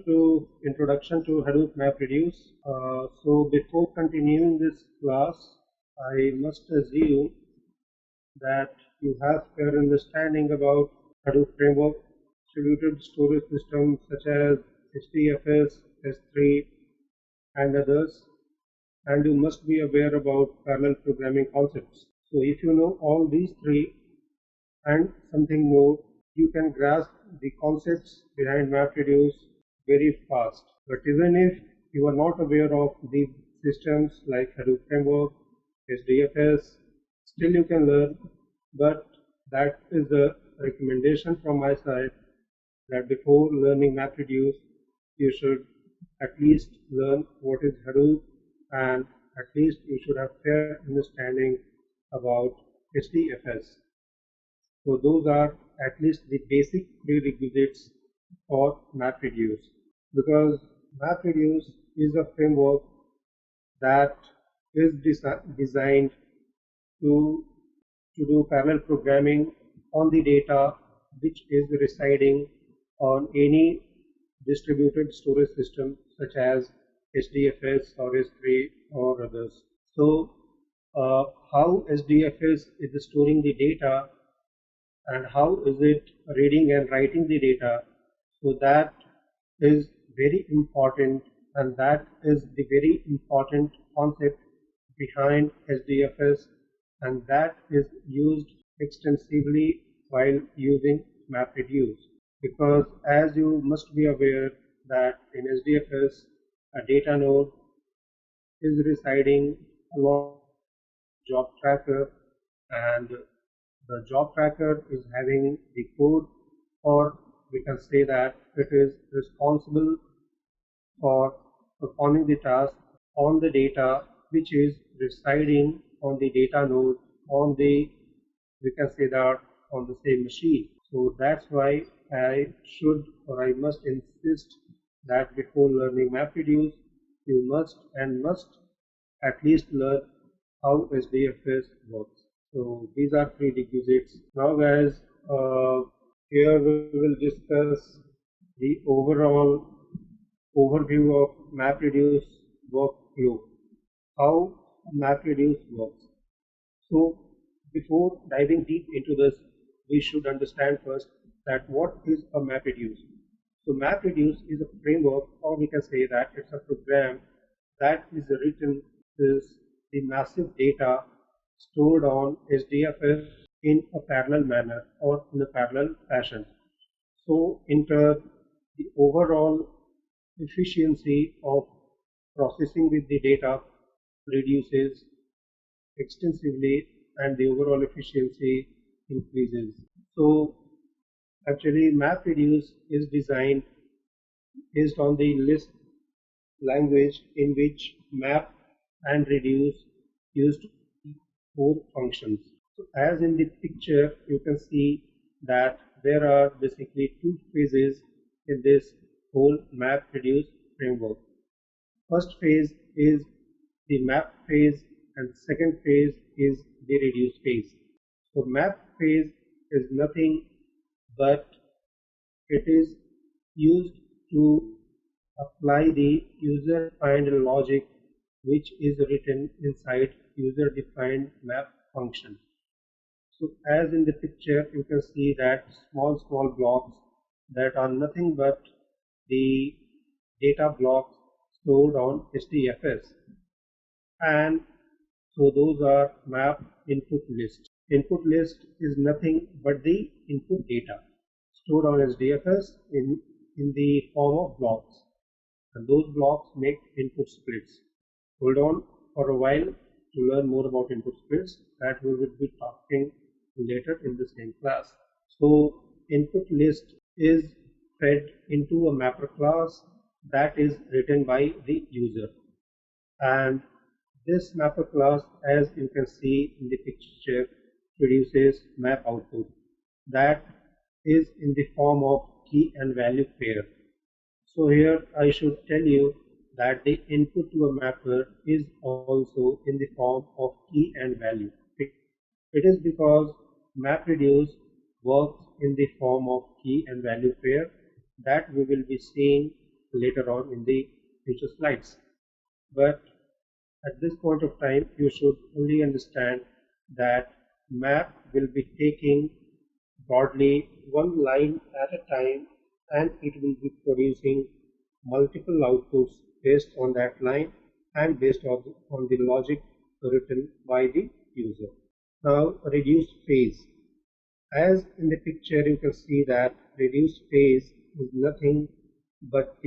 to Introduction to Hadoop Mapreduce. So before continuing this class, I must assume that you have fair understanding about Hadoop framework, distributed storage systems such as HDFS, S3 and others, and you must be aware about parallel programming concepts. So if you know all these three and something more, you can grasp the concepts behind MapReduce very fast. But even if you are not aware of these systems like Hadoop Framework, HDFS, still you can learn. But that is a recommendation from my side that before learning MapReduce, you should at least learn what is Hadoop, and at least you should have fair understanding about HDFS. So those are at least the basic prerequisites for MapReduce, because MapReduce is a framework that is designed to do parallel programming on the data which is residing on any distributed storage system such as HDFS or S3 or others. So how HDFS is storing the data and how is it reading and writing the data, so that is very important, and that is the very important concept behind HDFS, and that is used extensively while using MapReduce. Because as you must be aware that in HDFS a data node is residing along job tracker, and the job tracker is having the code, or we can say that it is responsible for performing the task on the data which is residing on the data node on the, we can say that, on the same machine. So that's why I should, or I must insist that before learning MapReduce, you must at least learn how HDFS works. So these are prerequisites. Now guys, here we will discuss the overall overview of MapReduce workflow, how MapReduce works. So before diving deep into this, we should understand first that what is a MapReduce. So MapReduce is a framework, or we can say that it's a program that is written is the massive data stored on HDFS in a parallel manner or in a parallel fashion. So in turn, the overall efficiency of processing with the data reduces extensively, and the overall efficiency increases. So actually MapReduce is designed based on the Lisp language, in which map and reduce used four functions. So as in the picture, you can see that there are basically two phases in this whole MapReduce framework. First phase is the map phase, and second phase is the reduce phase. So map phase is nothing but it is used to apply the user-defined logic which is written inside user-defined map function. So as in the picture, you can see that small blocks that are nothing but the data blocks stored on HDFS, and so those are map input list. Input list is nothing but the input data stored on HDFS in the form of blocks, and those blocks make input splits. Hold on for a while to learn more about input splits, that we will be talking later in the same class. So input list is fed into a mapper class that is written by the user, and this mapper class, as you can see in the picture, produces map output that is in the form of key and value pair. So here I should tell you that the input to a mapper is also in the form of key and value. It is because MapReduce works in the form of key and value pair that we will be seeing later on in the future slides. But at this point of time, you should only understand that map will be taking broadly one line at a time, and it will be producing multiple outputs based on that line and based on the logic written by the user. Now, reduced phase. As in the picture, you can see that reduced phase is nothing but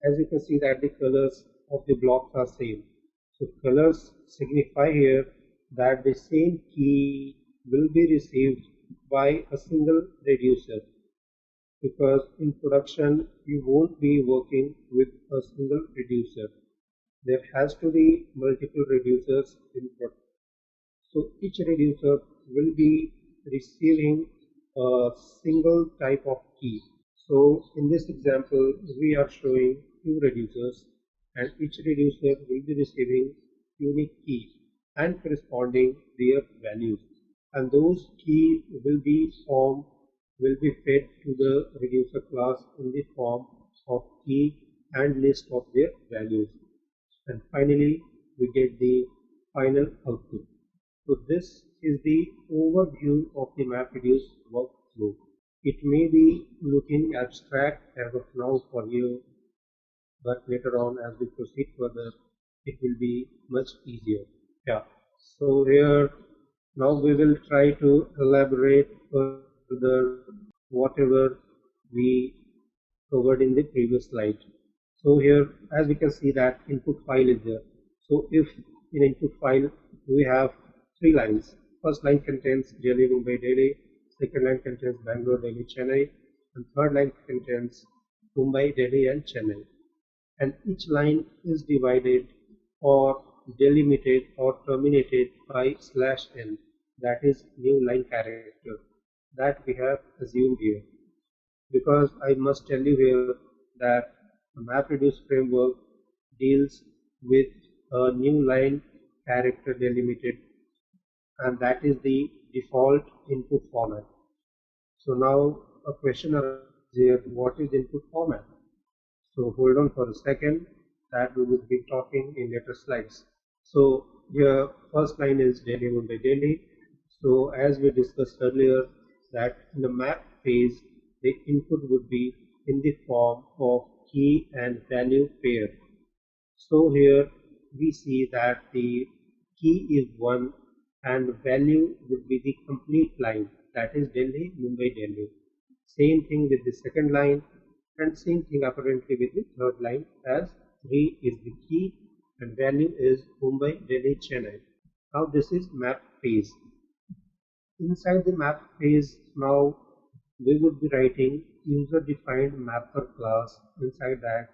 as you can see that the colors of the blocks are same. So colors signify here that the same key will be received by a single reducer, because in production you won't be working with a single reducer. There has to be multiple reducers in production. So each reducer will be receiving a single type of key. So in this example, we are showing two reducers, and each reducer will be receiving unique key and corresponding their values. And those keys will be fed to the reducer class in the form of key and list of their values. And finally, we get the final output. So this is the overview of the Mapreduce workflow. It may be looking abstract as of now for you, but later on as we proceed further, it will be much easier. Yeah. So here now we will try to elaborate further whatever we covered in the previous slide. So here, as we can see that input file is there. So if in input file we have three lines. First line contains Delhi, Mumbai, Delhi. Second line contains Bangalore, Delhi, Chennai. And third line contains Mumbai, Delhi, and Chennai. And each line is divided or delimited or terminated by /n. That is new line character that we have assumed here. Because I must tell you here that the Mapreduce framework deals with a new line character delimited, and that is the default input format. So now a question arises here, what is input format? So hold on for a second, that we will be talking in later slides. So here first line is Delhi, Mumbai, Delhi. So as we discussed earlier, that in the map phase the input would be in the form of key and value pair. So here we see that the key is 1 and value would be the complete line, that is Delhi, Mumbai, Delhi. Same thing with the second line, and same thing apparently with the third line, as 3 is the key and value is Mumbai, Delhi, Chennai. Now this is map phase. Inside the map phase, now we would be writing user defined mapper class. Inside that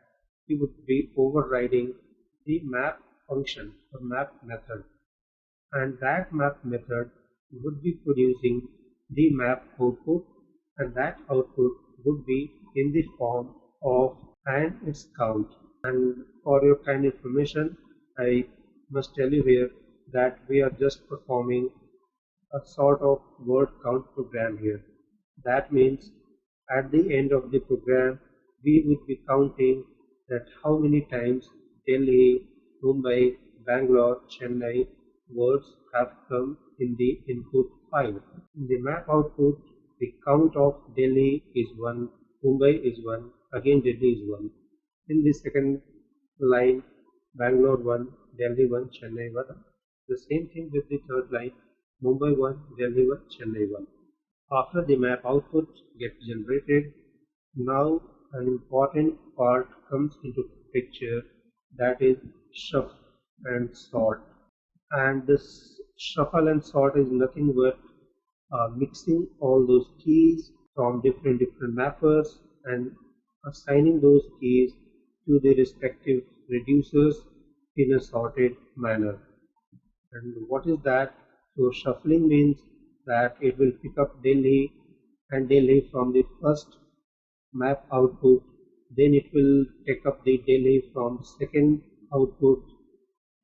we would be overriding the map function or map method, and that map method would be producing the map output, and that output would be in the form of and its count. And for your kind information, I must tell you here that we are just performing a sort of word count program here. That means at the end of the program we would be counting that how many times Delhi, Mumbai, Bangalore, Chennai words have come in the input file. In the map output, the count of Delhi is 1, Mumbai is 1, again Delhi is 1. In the second line, Bangalore 1, Delhi 1, Chennai 1. The same thing with the third line, Mumbai 1, Delhi 1, Chennai 1. After the map output gets generated, now an important part comes into picture, that is shuffle and sort. And this shuffle and sort is nothing but mixing all those keys from different mappers and assigning those keys to the respective reducers in a sorted manner. And what is that? So shuffling means that it will pick up Delhi and Delhi from the first map output, then it will take up the Delhi from second output,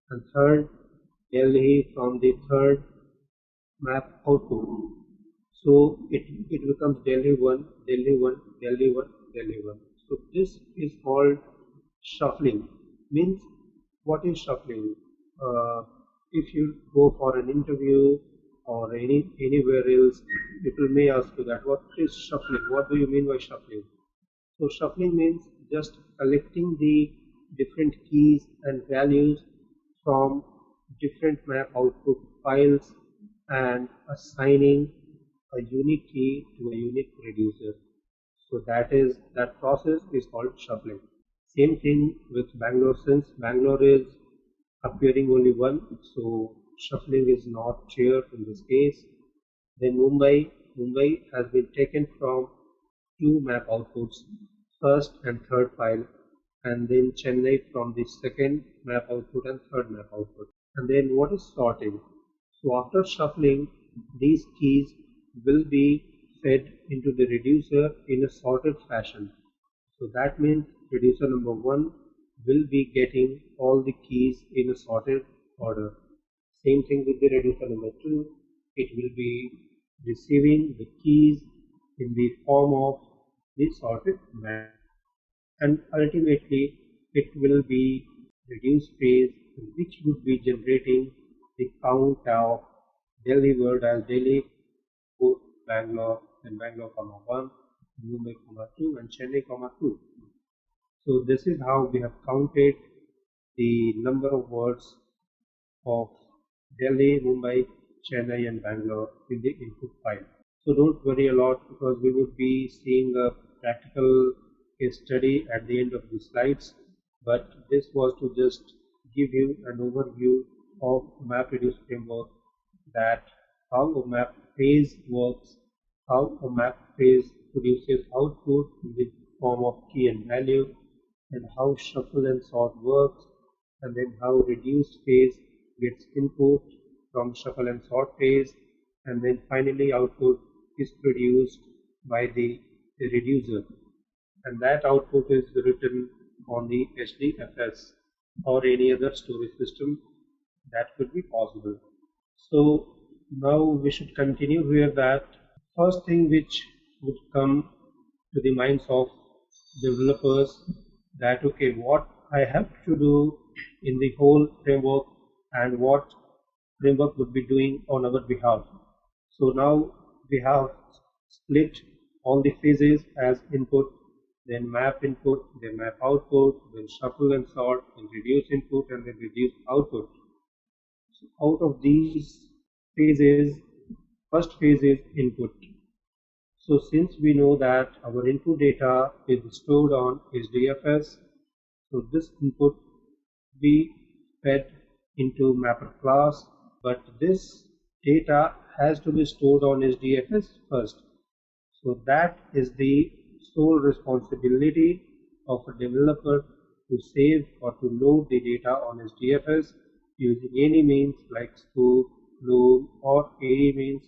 and third Delhi from the third map output. So it becomes Delhi 1, Delhi 1, Delhi 1, Delhi 1. So this is called shuffling. Means what is shuffling? Uh, if you go for an interview or anywhere else, people may ask you that what is shuffling? What do you mean by shuffling? So shuffling means just collecting the different keys and values from different map output files and assigning a unique key to a unique reducer. So that process is called shuffling. Same thing with Bangalore, since Bangalore is appearing only one, so shuffling is not here in this case. Then Mumbai has been taken from two map outputs, first and third file, and then Chennai from the second map output and third map output. And then what is sorting? So after shuffling, these keys will be fed into the reducer in a sorted fashion. So that means reducer number 1 will be getting all the keys in a sorted order. Same thing with the reducer number 2. It will be receiving the keys in the form of the sorted map. And ultimately it will be reduced phase which would be generating the count of Delhi word as Delhi, Bangalore, then Bangalore, 1, Mumbai, 2, and Chennai, 2. So this is how we have counted the number of words of Delhi, Mumbai, Chennai, and Bangalore in the input file. So don't worry a lot, because we would be seeing a practical case study at the end of the slides, but this was to just give you an overview of MapReduce framework, that how a map phase works, how a map phase produces output in the form of key and value, and how shuffle and sort works, and then how reduced phase gets input from shuffle and sort phase, and then finally output is produced by the reducer, and that output is written on the HDFS or any other storage system that could be possible. So now we should continue here, that first thing which would come to the minds of developers, that okay, what I have to do in the whole framework and what framework would be doing on our behalf. So now we have split all the phases as input, then map input, then map output, then shuffle and sort, then reduce input, and then reduce output. So out of these phases, first phase is input. So since we know that our input data is stored on HDFS, so this input be fed into mapper class, but this data has to be stored on HDFS first. So that is the sole responsibility of a developer to save or to load the data on HDFS using any means like spoof, loom, or any means,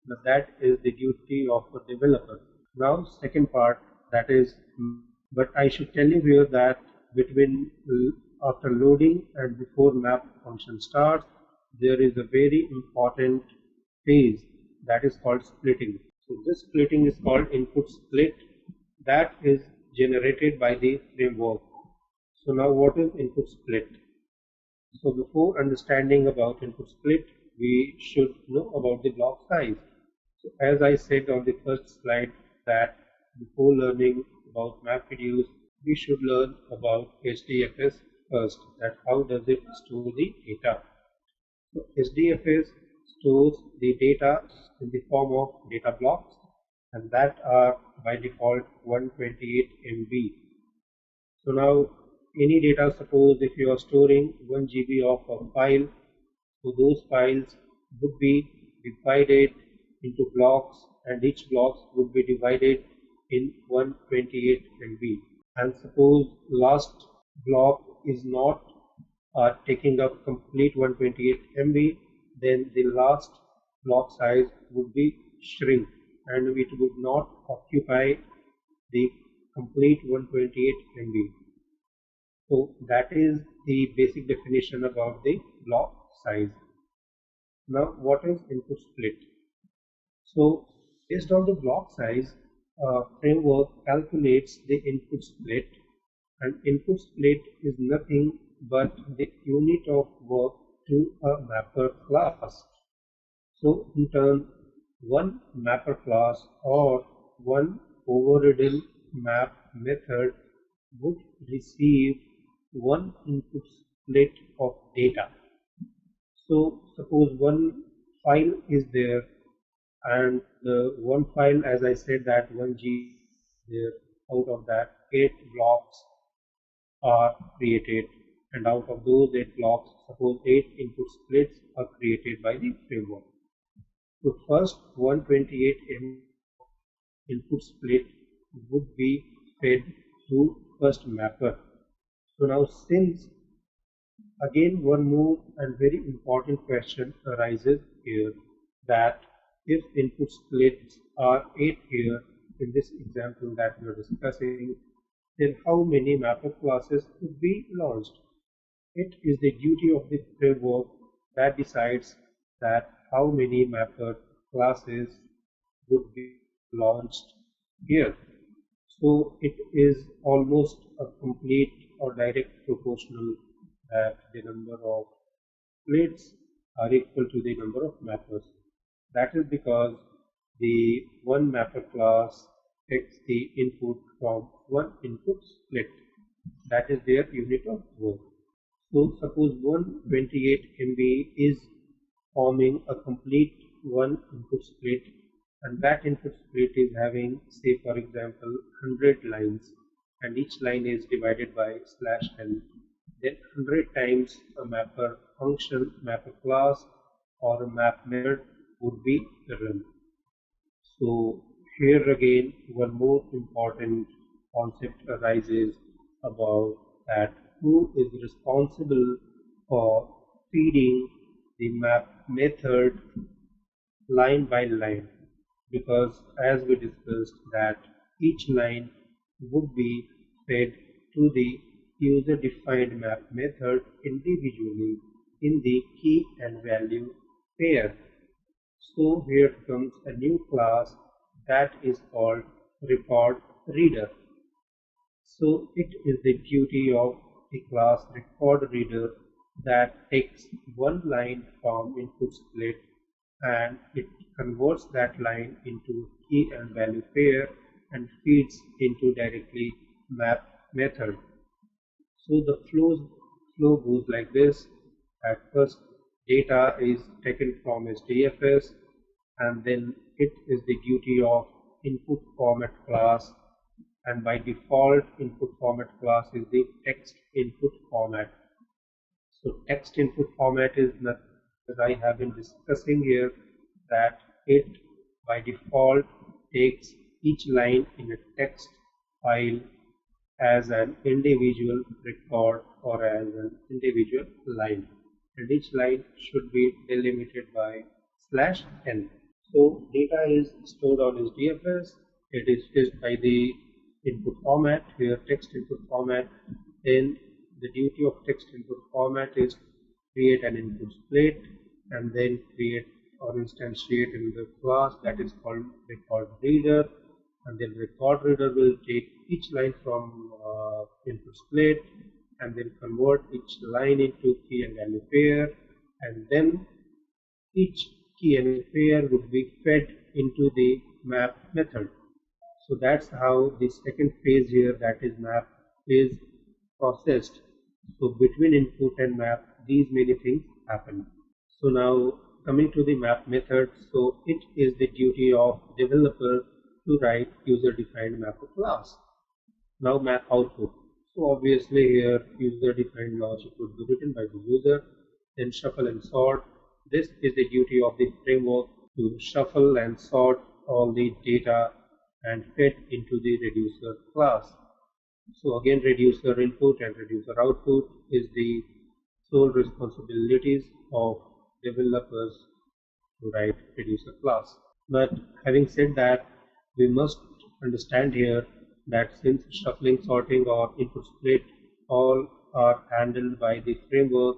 but that is the duty of a developer. Now second part, that is, but I should tell you here that between after loading and before map function starts, there is a very important phase that is called splitting. So this splitting is called input split, that is generated by the framework. So now what is input split? So before understanding about input split, we should know about the block size. So as I said on the first slide, that before learning about MapReduce, we should learn about HDFS first, that how does it store the data. So HDFS stores the data in the form of data blocks, and that are by default 128 MB. So now any data, suppose if you are storing 1 GB of a file, so those files would be divided into blocks, and each blocks would be divided in 128 MB. And suppose last block is not taking up complete 128 MB, then the last block size would be shrink, and it would not occupy the complete 128 MB. So that is the basic definition about the block size. Now what is input split? So based on the block size, framework calculates the input split, and input split is nothing but the unit of work to a mapper class. So in turn, one mapper class or one overridden map method would receive one input split of data. So suppose one file is there, and the one file, as I said, that 1 GB there, out of that 8 blocks are created, and out of those 8 blocks, suppose 8 input splits are created by the framework. So first 128 MB input split would be fed to first mapper. So now, since again one more and very important question arises here, that if input splits are 8 here in this example that we are discussing, then how many mapper classes could be launched? It is the duty of the framework that decides that how many mapper classes would be launched here. So it is almost a complete or direct proportional that the number of splits are equal to the number of mappers. That is because the one mapper class takes the input from one input split. That is their unit of work. So suppose 128 MB is forming a complete one input split, and that input split is having, say for example, 100 lines, and each line is divided by /n. Then 100 times a mapper function, mapper class, or a map method would be run. So here again one more important concept arises about that who is responsible for feeding the map method line by line, because as we discussed that each line would be fed to the user defined map method individually in the key and value pair. So here comes a new class that is called record reader. So it is the duty of the class record reader that takes one line from input split and it converts that line into key and value pair and feeds into directly map method. So the flow goes like this. At first data is taken from HDFS, and then it is the duty of input format class, and by default input format class is the text input format. So text input format is nothing that I have been discussing here, that it by default takes each line in a text file as an individual record or as an individual line, and each line should be delimited by /n. So data is stored on HDFS, it is fetched by the input format, here text input format. Then the duty of text input format is create an input split and then create or instantiate in the class that is called record reader, and then record reader will take each line from input split and then convert each line into key and value pair, and then each key and value pair would be fed into the map method. So that's how the second phase here, that is map, is processed. So between input and map, these many things happen. So now coming to the map method, so it is the duty of developer to write user defined mapper class. Now map output. So obviously here user defined logic would be written by the user, then shuffle and sort. This is the duty of the framework to shuffle and sort all the data and fed into the reducer class. So again reducer input and reducer output is the sole responsibilities of developers to write reducer class. But having said that, we must understand here that since shuffling, sorting or input split all are handled by the framework,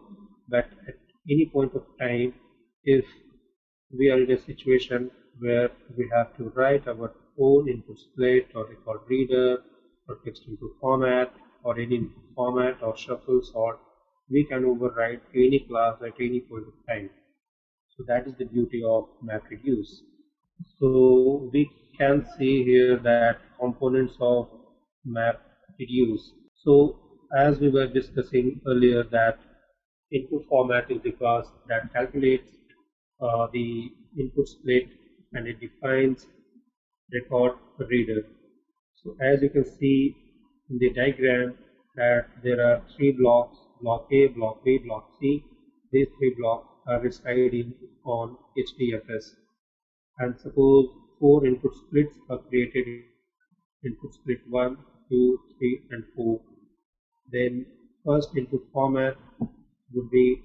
but at any point of time if we are in a situation where we have to write our own input split or record reader or text input format or any input format or shuffle sort, we can override any class at any point of time. So that is the beauty of MapReduce. So we can see here that components of MapReduce. So as we were discussing earlier, that input format is the class that calculates the input split and it defines record reader. So as you can see in the diagram that there are three blocks, block A, block B, block C. These three blocks are residing on HDFS. And suppose four input splits are created, input split 1, 2, 3 and 4. Then first input format would be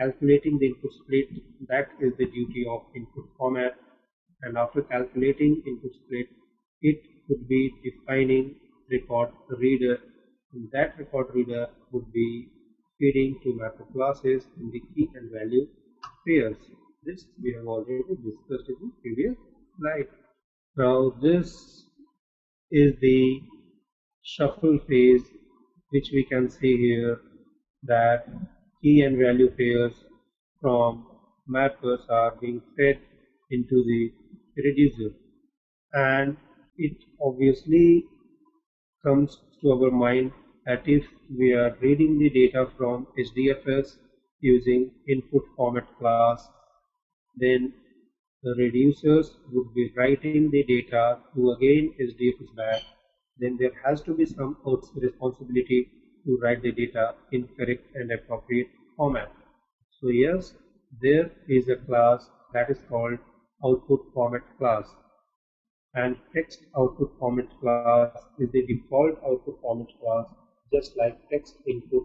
calculating the input split. That is the duty of input format. And after calculating input split, it would be defining record reader. And that record reader would be feeding to mapper classes in the key and value pairs. This we have already discussed in the previous slide. Now this is the shuffle phase, which we can see here that key and value pairs from mappers are being fed into the reducer, and it obviously comes to our mind that if we are reading the data from HDFS using input format class, then the reducers would be writing the data to again HDFS back. Then there has to be some responsibility to write the data in correct and appropriate format. So yes, there is a class that is called output format class, and text output format class is the default output format class, just like text input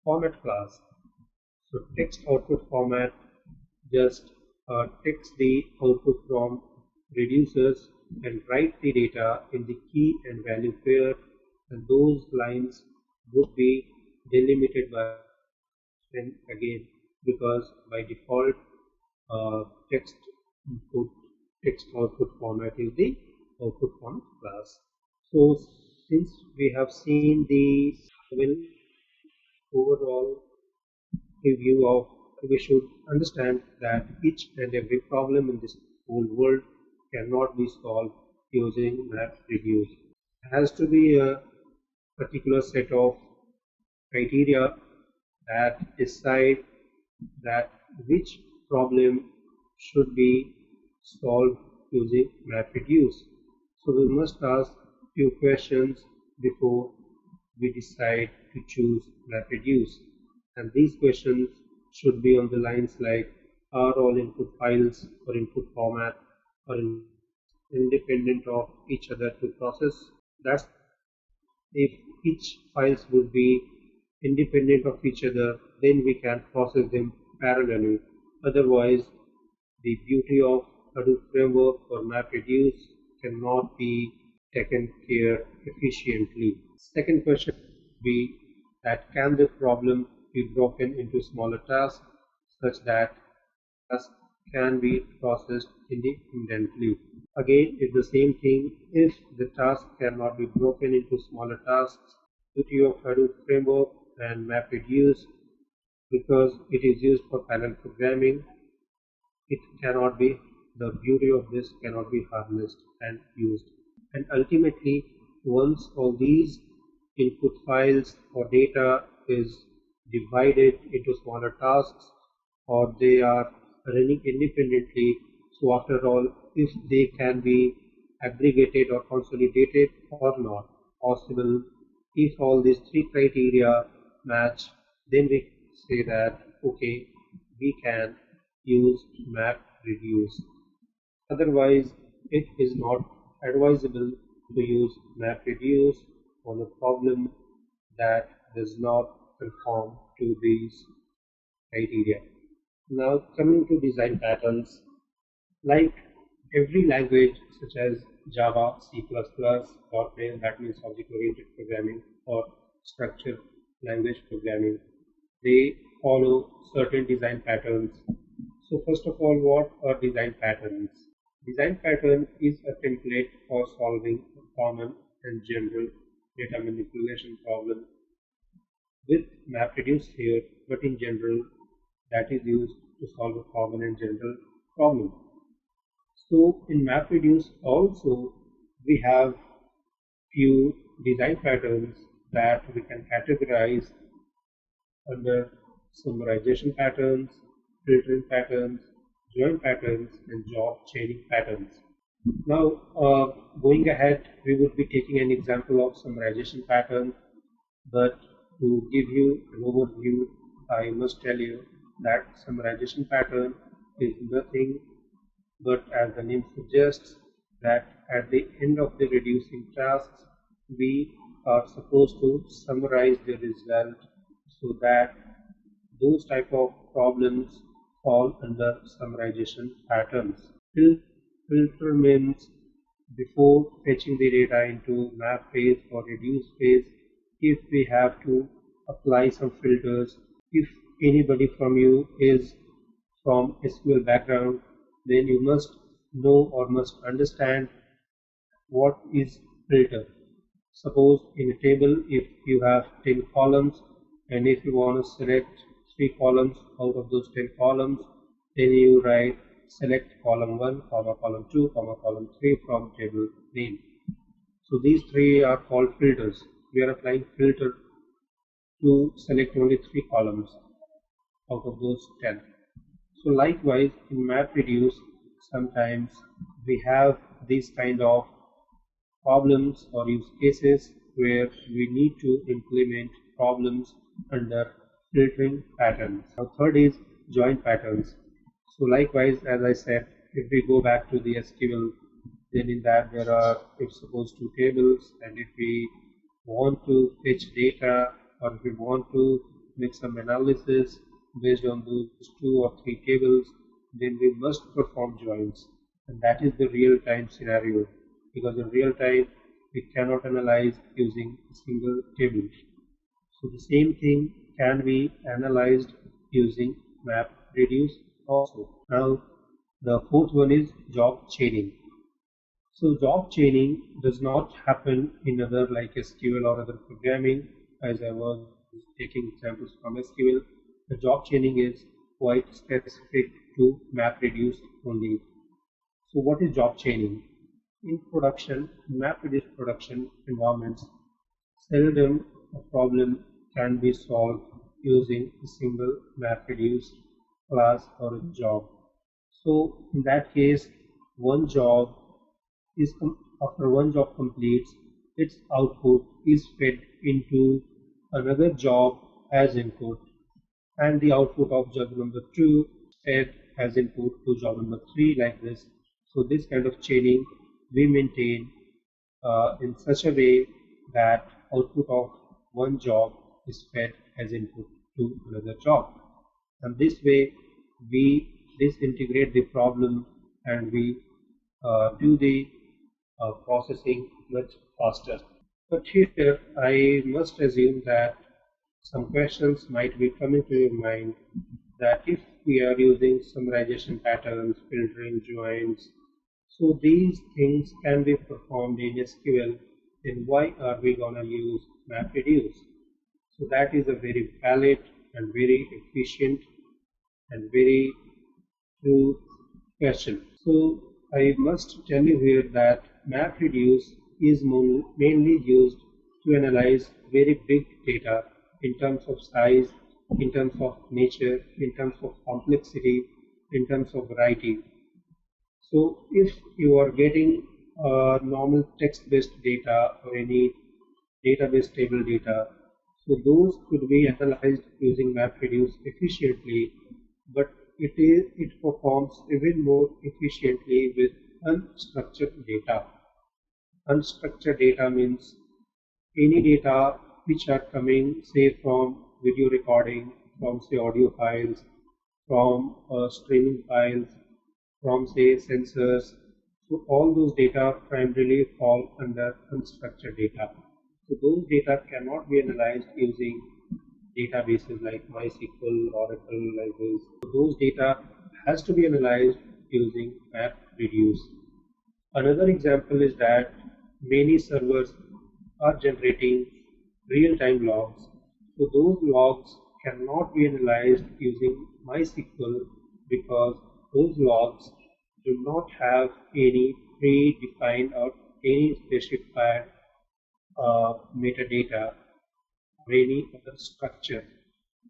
format class. So text output format just takes the output from reducers and write the data in the key and value pair, and those lines would be delimited by then again, because by default text output format is the output format class. So since we have seen the overall review of, we should understand that each and every problem in this whole world cannot be solved using MapReduce. It has to be a particular set of criteria that decide that which problem should be solved using MapReduce. So we must ask few questions before we decide to choose MapReduce, and these questions should be on the lines like, are all input files or input format or independent of each other to process? That's if each files would be independent of each other, then we can process them parallelly. Otherwise, the beauty of Hadoop framework or MapReduce cannot be taken care efficiently. Second question would be that can the problem be broken into smaller tasks such that tasks can be processed independently. Again, it's the same thing. If the task cannot be broken into smaller tasks, beauty of Hadoop framework and MapReduce, because it is used for parallel programming, it cannot be, the beauty of this cannot be harnessed and used. And ultimately, once all these input files or data is divided into smaller tasks, or they are running independently, so after all, if they can be aggregated or consolidated or not possible, if all these three criteria match, then we say that okay, we can use MapReduce. Otherwise, it is not advisable to use MapReduce on a problem that does not conform to these criteria. Now coming to design patterns, like every language such as Java, C++, .NET, that means object-oriented programming, or structured language programming, they follow certain design patterns. So first of all, what are design patterns? Design pattern is a template for solving a common and general data manipulation problem with MapReduce here, but in general that is used to solve a common and general problem. So in MapReduce also we have few design patterns that we can categorize under summarization patterns, filtering patterns, join patterns, and job chaining patterns. Now, going ahead, we would be taking an example of summarization pattern, but to give you an overview, I must tell you that summarization pattern is nothing but, as the name suggests, that at the end of the reducing tasks, we are supposed to summarize the result so that those type of problems fall under summarization patterns. Filter means before fetching the data into map phase or reduce phase, if we have to apply some filters, if anybody from you is from SQL background, then you must know or must understand what is filter. Suppose in a table, if you have 10 columns and if you want to select 3 columns out of those 10 columns, then you write select column 1, column 2, column 3 from table name. So these 3 are called filters. We are applying filter to select only 3 columns out of those 10. So likewise in MapReduce, sometimes we have these kind of problems or use cases where we need to implement problems under filtering patterns. Now third is join patterns. So likewise, as I said, if we go back to the SQL, then in that there are, if suppose, 2 tables, and if we want to fetch data or if we want to make some analysis based on those 2 or 3 tables, then we must perform joins, and that is the real-time scenario, because in real time we cannot analyze using a single table. So the same thing can be analyzed using MapReduce also. Now the fourth one is job chaining. So job chaining does not happen in other like SQL or other programming, as I was taking examples from SQL. The job chaining is quite specific to MapReduce only. So what is job chaining? In production, MapReduce production environments, seldom a problem can be solved using a single MapReduce class or a job. So in that case, one job is after one job completes, its output is fed into another job as input, and the output of job number 2 fed as input to job number 3, like this. So this kind of chaining we maintain in such a way that output of one job is fed as input to another job, and this way we disintegrate the problem and we do the processing much faster. But here I must assume that some questions might be coming to your mind, that if we are using summarization patterns, filtering, joins, so these things can be performed in SQL, then why are we gonna use MapReduce? So that is a very valid and very efficient and very true question. So I must tell you here that MapReduce is mainly used to analyze very big data in terms of size, in terms of nature, in terms of complexity, in terms of variety. So if you are getting normal text-based data or any database table data, so those could be analyzed using MapReduce efficiently, but it performs even more efficiently with unstructured data. Unstructured data means any data which are coming, say, from video recording, from say audio files, from streaming files, from say sensors. So all those data primarily fall under unstructured data. So those data cannot be analyzed using databases like MySQL, Oracle, like this. So those data has to be analyzed using MapReduce. Another example is that many servers are generating real-time logs. So those logs cannot be analyzed using MySQL because those logs do not have any predefined or any specified metadata or any other structure.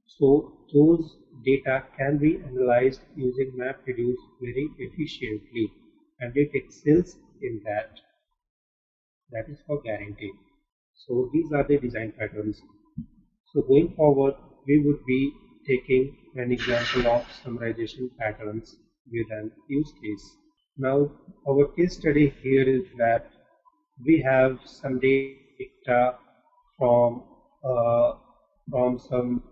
So those data can be analyzed using MapReduce very efficiently, and it excels in that. That is for guarantee. So these are the design patterns. So going forward, we would be taking an example of summarization patterns with an use case. Now, our case study here is that we have some data from some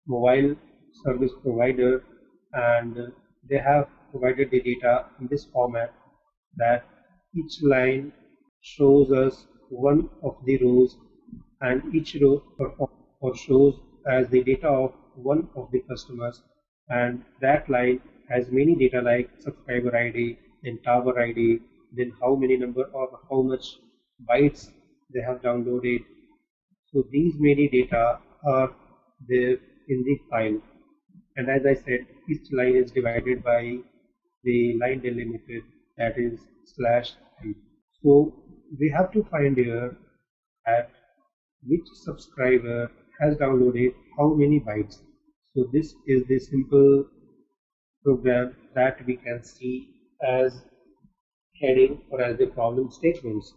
mobile service provider, and they have provided the data in this format that each line shows us one of the rows, and each row or shows as the data of one of the customers, and that line has many data like subscriber ID, then tower ID, then how many number or how much bytes they have downloaded. So these many data are there in the file, and as I said, each line is divided by the line delimited, that is /n. So we have to find here at which subscriber has downloaded how many bytes. So this is the simple program that we can see as heading or as the problem statements.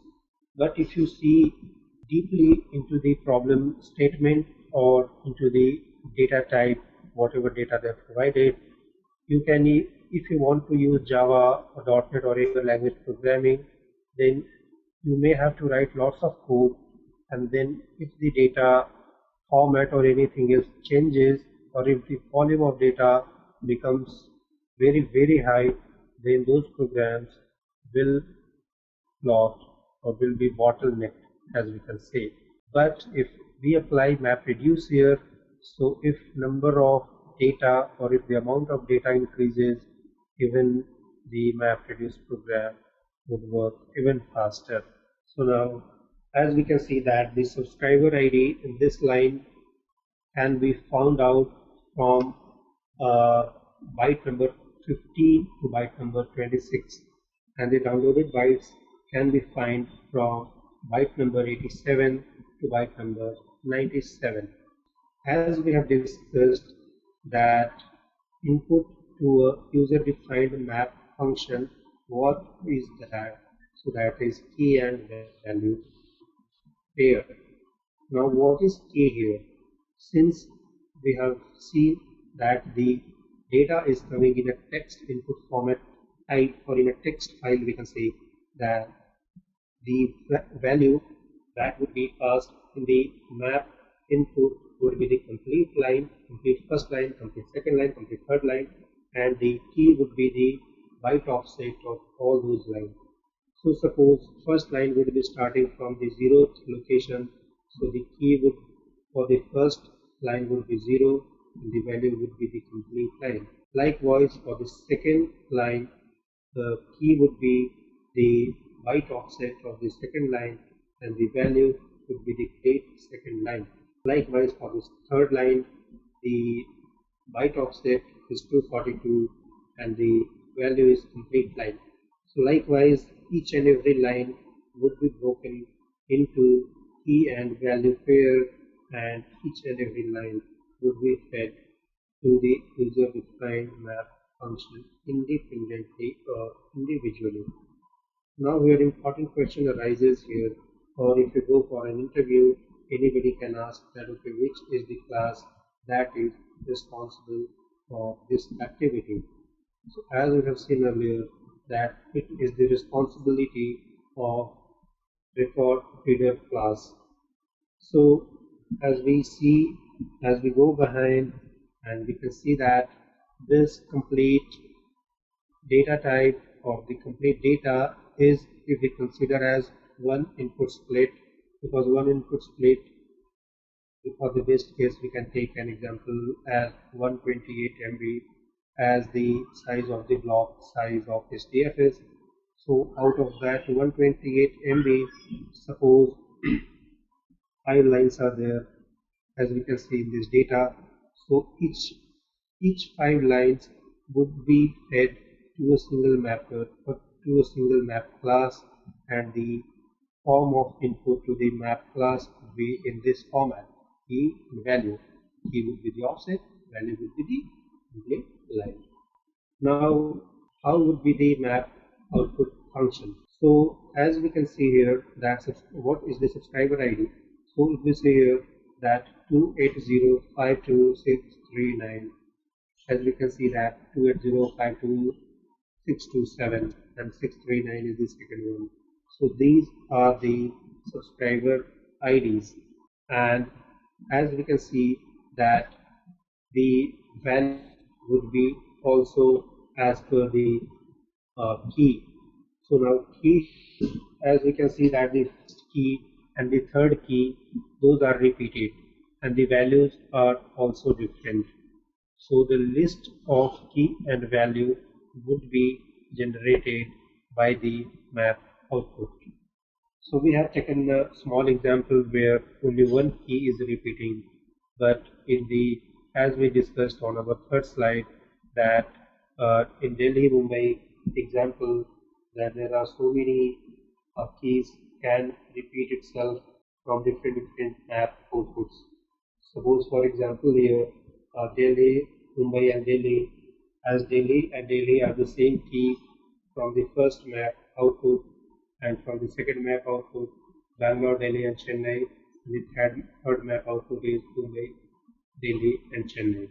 But if you see deeply into the problem statement or into the data type, whatever data they have provided, you can, if you want to use Java or .NET or any other language programming, then you may have to write lots of code, and then if the data format or anything else changes, or if the volume of data becomes very high, then those programs will lost or will be bottlenecked, as we can say. But if we apply MapReduce here, so if number of data or if the amount of data increases, even the MapReduce program would work even faster. So now, as we can see that the subscriber ID in this line can be found out from byte number 15 to byte number 26, and the downloaded bytes can be found from byte number 87 to byte number 97. As we have discussed that input to a user-defined map function, what is that? So that is key and value pair. Now what is key here? Since we have seen that the data is coming in a text input format type, or in a text file, we can say that the value that would be passed in the map input would be the complete line, complete first line, complete second line, complete third line, and the key would be the byte offset of all those lines. So suppose first line would be starting from the 0th location, so the key would for the first line would be 0, and the value would be the complete line. Likewise, for the second line, the key would be the byte offset of the second line, and the value would be the complete second line. Likewise, for this third line, the byte offset is 242, and the value is complete line. So likewise, each and every line would be broken into key and value pair, and each and every line would be fed to the user-defined map function independently or individually. Now here important question arises here, or if you go for an interview, anybody can ask that, okay, which is the class that is responsible for this activity. So as we have seen earlier, that it is the responsibility of record reader class. So as we see, as we go behind, and we can see that this complete data type or the complete data is, if we consider as one input split, because one input split, for the best case we can take an example as 128 MB, as the size of the block size of HDFS. So out of that 128 MB, suppose 5 lines are there, as we can see in this data. So each 5 lines would be fed to a single mapper or to a single map class, and the form of input to the map class would be in this format: key and value. Key would be the offset, value would be the display line. Now, how would be the map output function? So, as we can see here, that what is the subscriber ID? So, if we say here that 280526339, as we can see that 280526627 and 639 is the second one. So, these are the subscriber IDs, and as we can see that the value would be also as per the key. So now key, as we can see that the first key and the third key, those are repeated and the values are also different. So the list of key and value would be generated by the map output. So we have taken a small example where only one key is repeating, but in the, as we discussed on our third slide, that in Delhi Mumbai example, that there are so many keys can repeat itself from different map outputs. Suppose for example here Delhi, Mumbai and Delhi, as Delhi and Delhi are the same key from the first map output, and from the second map output Bangalore, Delhi and Chennai. The third map output is Mumbai, Delhi and Chennai.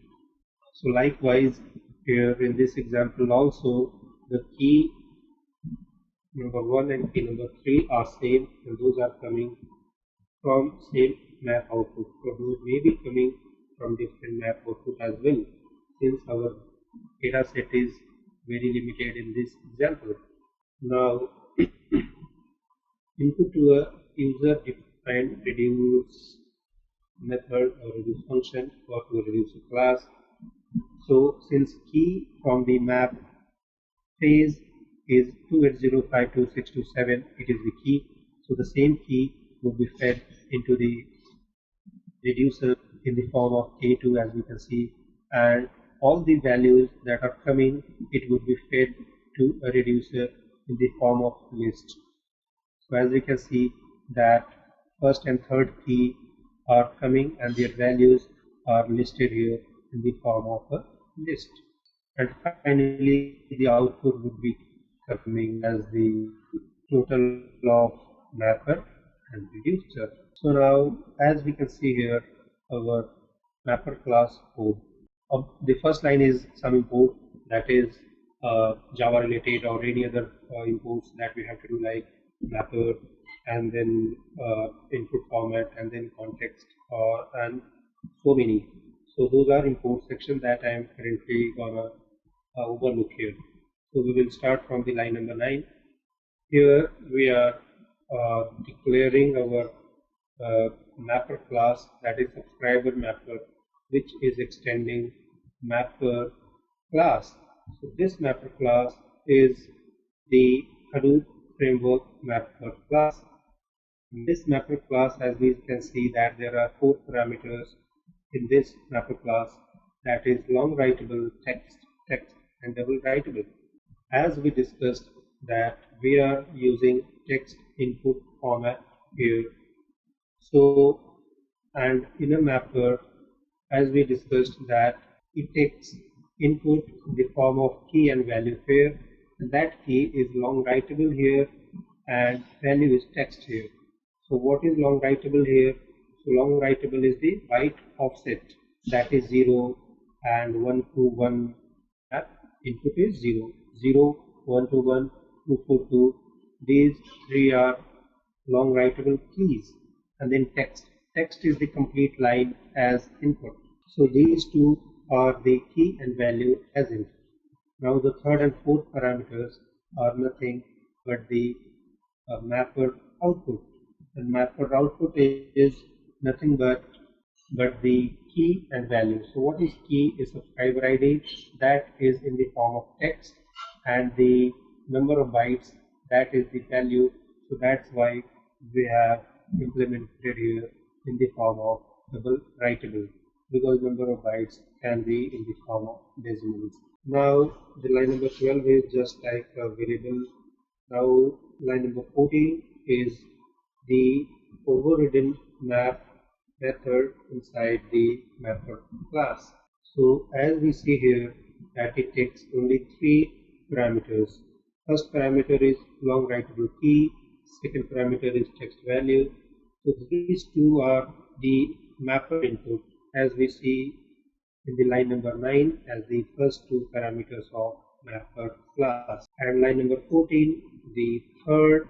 So likewise here in this example also, the key number 1 and key number 3 are same, and those are coming from same map output, or those may be coming from different map output as well, since our data set is very limited in this example. Now input to a user defined reduce method or reduce function or to a reduce class. So since key from the map phase is 2805267, it is the key. So the same key will be fed into the reducer in the form of K2, as we can see, and all the values that are coming, it would be fed to a reducer in the form of list. So as we can see that first and third key are coming and their values are listed here in the form of a list. And finally the output would be coming as the total of mapper and reducer. So now as we can see here, our mapper class code. The first line is some import, that is Java related or any other imports that we have to do, like mapper and then input format and then context and so many. So those are import section that I am currently gonna overlook here. So we will start from the line number 9. Here we are declaring our mapper class, that is subscriber mapper, which is extending mapper class. So this mapper class is the Hadoop framework mapper class. In this mapper class, as we can see that there are 4 parameters in this mapper class, that is long writable, text, and double writable. As we discussed that we are using text input format here. So, and in a mapper, as we discussed that it takes input in the form of key and value pair, and that key is long writable here and value is text here. So what is long writable here? So long writable is the byte offset, that is 0 and 1 to 1. Input is 0, 0, 1 to 1, 2 to 2. These 3 are long writable keys. And then text. Text is the complete line as input. So these 2 are the key and value as input. Now the third and fourth parameters are nothing but the mapper output. And mapper output is nothing but the key and value. So what is key is subscriber ID, that is in the form of text, and the number of bytes, that is the value. So that's why we have implemented here in the form of double writable, because number of bytes can be in the form of decimals. Now the line number 12 is just like a variable. Now line number 14 is the overridden map method inside the mapper class. So as we see here that it takes only 3 parameters. First parameter is long writable key, second parameter is text value. So these two are the mapper input, as we see in the line number 9 as the first 2 parameters of mapper class. And line number 14, the third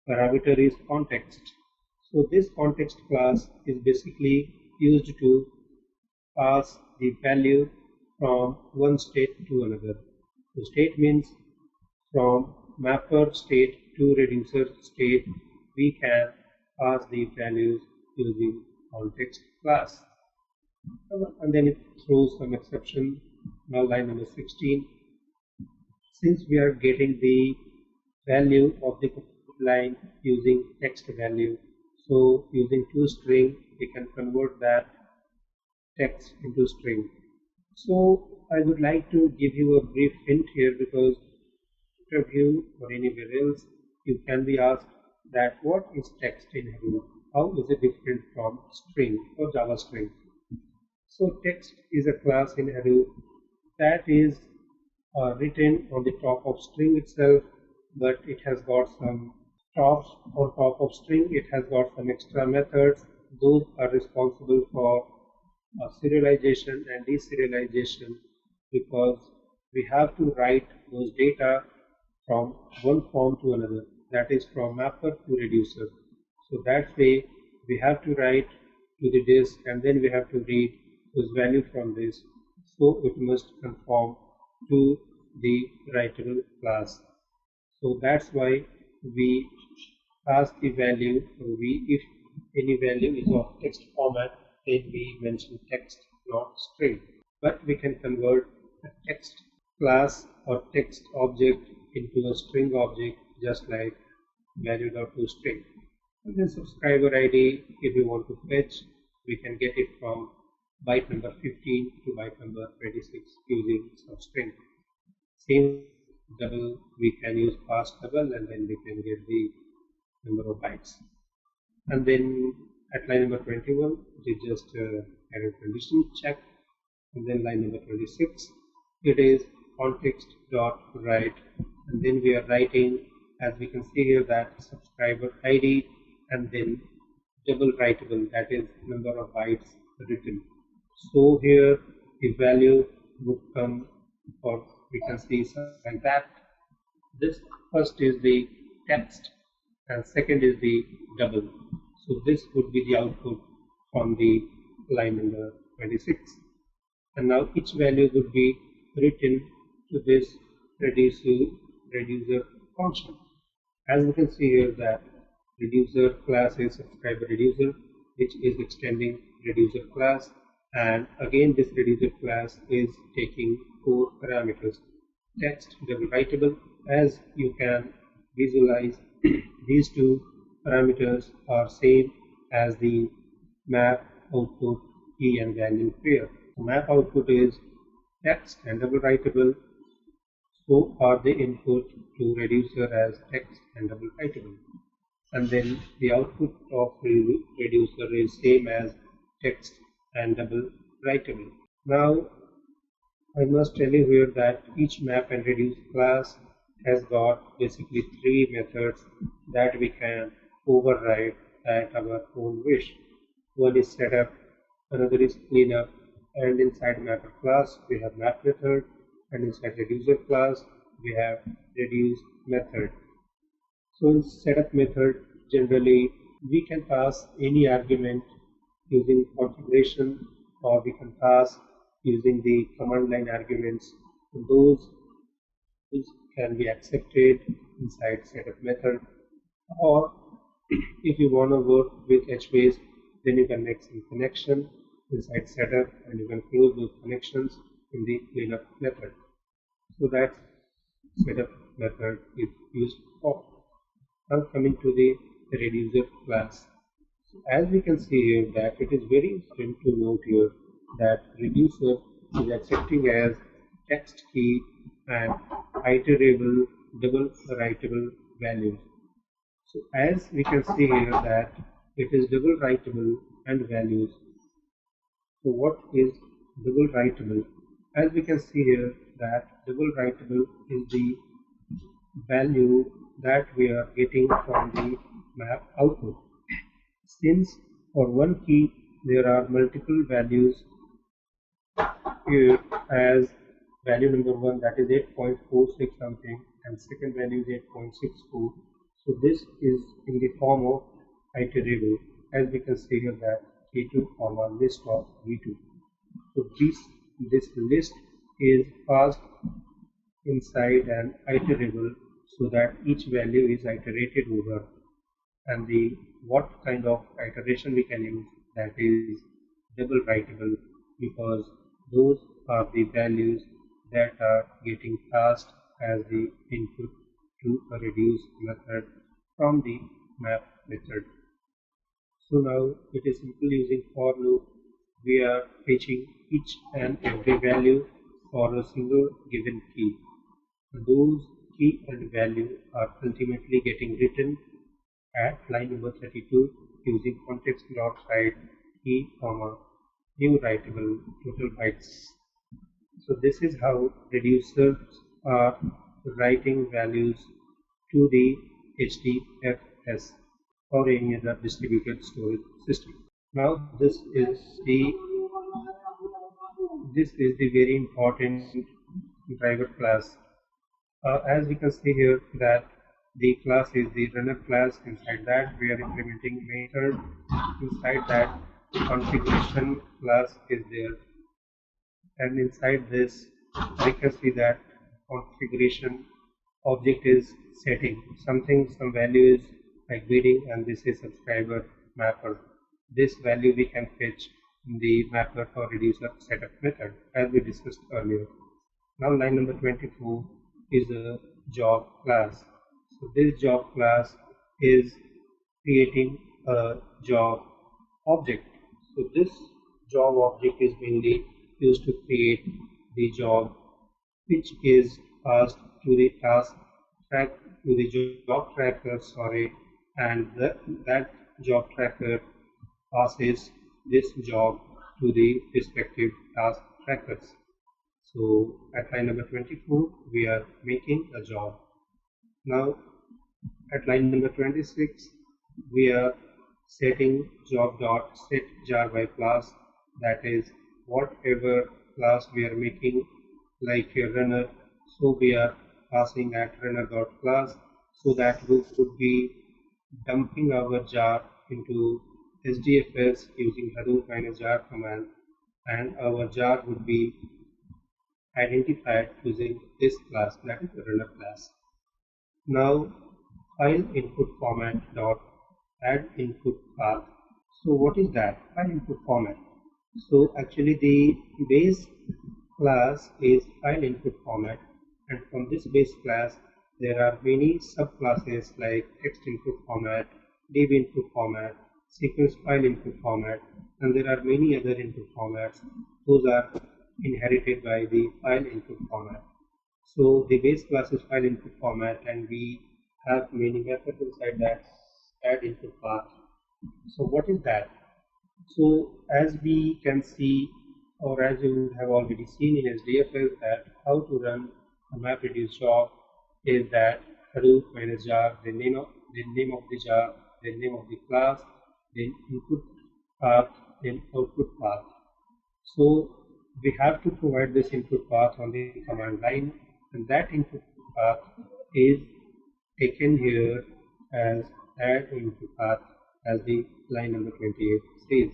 parameter is context. So this context class is basically used to pass the value from one state to another. So state means from mapper state to reducer state, we can pass the values using context class. And then it throws some exception. Now line number 16, since we are getting the value of the line using text value, so using toString we can convert that text into string. So I would like to give you a brief hint here, because interview or anywhere else you can be asked that what is text in Hadoop, how is it different from string or Java string. So text is a class in Hadoop that is written on the top of string itself, but it has got some stops on top of string. It has got some extra methods. Those are responsible for serialization and deserialization, because we have to write those data from one form to another, that is from mapper to reducer. So that way we have to write to the disk and then we have to read those value from this. So it must conform to the writable class. So that's why we pass the value, if any value is of text format, then we mention text, not string. But we can convert a text class or text object into a string object, just like value.toString. And then subscriber ID, if we want to fetch, we can get it from byte number 15 to byte number 26 using substring. Same double, we can use fast double and then we can get the number of bytes. And then at line number 21, it is just error condition check. And then line number 26, it is context.write, and then we are writing, as we can see here, that subscriber ID and then double writable, that is number of bytes written. So here the value would come, or we can see something like that. This first is the text and second is the double. So this would be the output from the line number 26. And now each value would be written to this reducer function. As we can see here that reducer class is subscriber reducer, which is extending reducer class, and again this reducer class is taking 4 parameters: text, double writable. As you can visualize, these 2 parameters are same as the map output key and value pair. The map output is text and double writable, so are the input to reducer as text and double writable. And then the output of reducer is same as text and double writable. Now I must tell you here that each map and reduce class has got basically 3 methods that we can override at our own wish. One is setup, another is cleanup, and inside mapper class we have map method, and inside reducer class we have reduce method. So in setup method, generally we can pass any argument using configuration, or we can pass using the command line arguments. Those can be accepted inside setup method, or if you want to work with HBase, then you can make some connection inside setup, and you can close those connections in the cleanup method. So that setup method is used for. Now coming to the reducer class. So as we can see here that it is very important to note here that reducer is accepting as text key and iterable double writable values. So as we can see here that it is double writable and values. So what is double writable? As we can see here that double writable is the value that we are getting from the map output. Since for one key there are multiple values here as value number 1, that is 8.46 something, and second value is 8.64. So this is in the form of iterable, as we can see here that T2 comma list of V2. So this list is passed inside an iterable so that each value is iterated over, and the what kind of iteration we can use, that is double writable, because those are the values that are getting passed as the input to a reduce method from the map method. So now it is simply using for loop. We are fetching each and every value for a single given key. Those key and value are ultimately getting written at line number 32 using context.write key comma new writable total bytes. So this is how reducers are writing values to the HDFS or any other distributed storage system. Now this is the very important driver class. As we can see here that the class is the runner class. Inside that we are implementing method. Inside that configuration class is there, and inside this we can see that configuration object is setting something, some value is like bidding, and this is subscriber mapper. This value we can fetch in the mapper or reducer setup method as we discussed earlier. Now line number 24 is a job class. So this job class is creating a job object. So this job object is mainly used to create the job which is passed to the task track to the job tracker, and that job tracker passes this job to the respective task trackers. So at line number 24 we are making a job. Now at line number 26 we are setting job.setJar by class, that is whatever class we are making, like a runner, so we are passing at runner.class, so that we would be dumping our jar into HDFS using Hadoop -jar command, and our jar would be identified using this class, that is the runner class. Now file input format dot add input path. So what is that file input format? So actually the base class is file input format, and from this base class there are many subclasses like text input format, div input format, sequence file input format, and there are many other input formats. Those are inherited by the file input format. So the base class is file input format, and we have many methods inside that add input path. So what is that? So as we can see, or as you have already seen in SDFS, that how to run a MapReduce job is that Hadoop -jar, the name of the jar, the name of the class, then input path, then output path. So we have to provide this input path on the command line, and that input path is taken here as add input path, as the line number 28 says.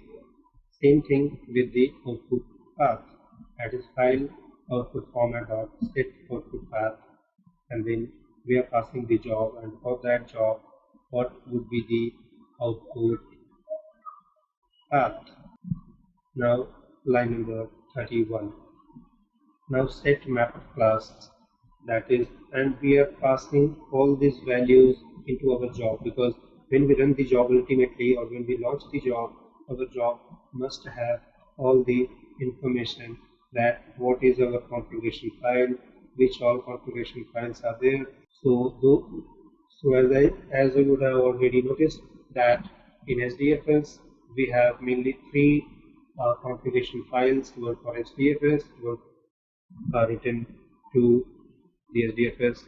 Same thing with the output path, that is file output format dot set output path, and then we are passing the job, and for that job what would be the output path. Now line number 31. Now set map class, that is, and we are passing all these values into our job, because when we run the job ultimately, or when we launch the job, our job must have all the information, that what is our configuration file, which all configuration files are there. So as I would have already noticed that in SDFS we have mainly three configuration files, one for SDFS, one written to the SDFS